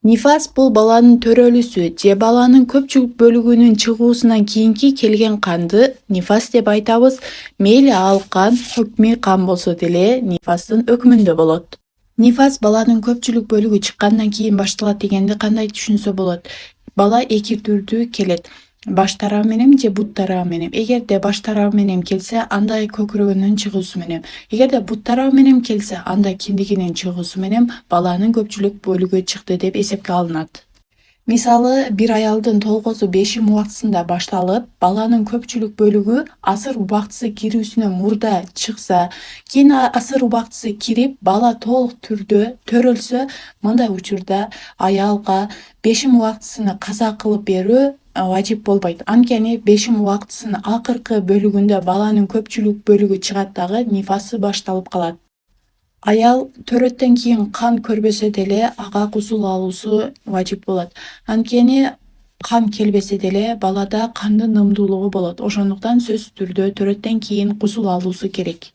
Нифас бул баланын төрөлүүсү же баланын көпчүлүк бөлүгүнүн чыгуусунан кийинки келген канды нифас деп айтабыз. Мейли ал кан хөкмий кан болсо деле нифастын өкүмүндө болот. Нифас баланын көпчүлүк бөлүгү чыккандан кийин башталат дегенди кандай түшүнсө болот? Бала эки түрдүү келет. Баш тарабы менен же бут тарабы менен. Эгерде баш тарабы менен келсе, анда көкүрөгүнүн чыгуусу менен. Эгерде бут тарабы менен келсе, анда киндигинин чыгуусу менен баланын көпчүлүк бөлүгү чыкты деп эсепке алынат. Мисалы, бир аялдын толгоосу бешим убактысында башталып, баланын көпчүлүк бөлүгү асыр убактысы кирүүсүнөн мурда чыкса, кийин асыр убактысы кирип, бала толук түрдө төрөлсө, мындай учурда аялга бешим убактысыны каза кылып берүү важип болбойт. Анткени бешим убактысынын акыркы бөлүгүндө баланын көпчүлүк бөлүгү чыгат дагы нифасы башталып калат. Аял төрөттөн кийин кан көрбөсө деле ага гусул алуусу важип болот. Анткени кан келбесе деле балада кандын нымдуулугу болот. Ошондуктан сөзсүз түрдө төрөттөн кийин гусул алуусу керек.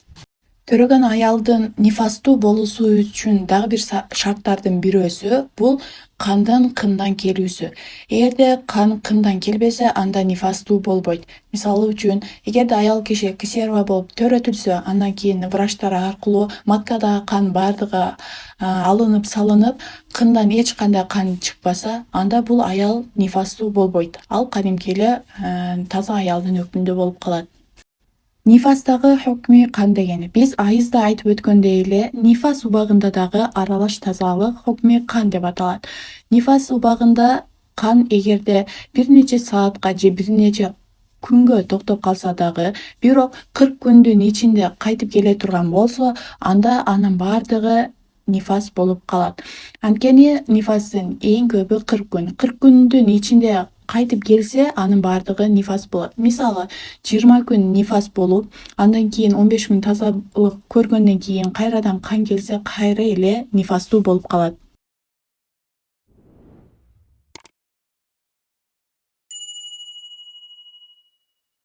Төрөгөн аялдын нифастуу болуусу үчүн дагы бир шарттардын бирөөсү бул кандын кындан келүүсү. Эгерде кан кындан келбесе, анда нифастуу болбойт. Мисалы үчүн, эгерде аял киши кесарево болуп төрөтүлсө, андан кийин врачтар аркылуу маткадагы кан баардыгы алынып салынып, кындан эч кандай кан чыкпаса, анда бул аял нифастуу болбойт. Ал кадимки эле таза аялдын өкүмүндө болуп калат. Нифастагы хөкмий кан дегени биз айызда айтып өткөндөй эле, нифас убагында дагы аралаш тазалык хөкмий кан деп аталат. Нифас убагында кан эгерде бир нече саатка же бир нече күнгө токтоп калса дагы, бирок 40 күндүн ичинде кайтып келе турган болсо, анда анын баардыгы нифас болуп калат. Анткени нифастын эң көбү 40 күн. 40 күндүн ичинде кайтып келсе, анын баардыгы нифас болот. Мисалы, 20 күн нифас болуп, андан кийин 15 күн тазалык көргөндөн кийин кайрадан кан келсе, кайра эле нифастуу болуп калат.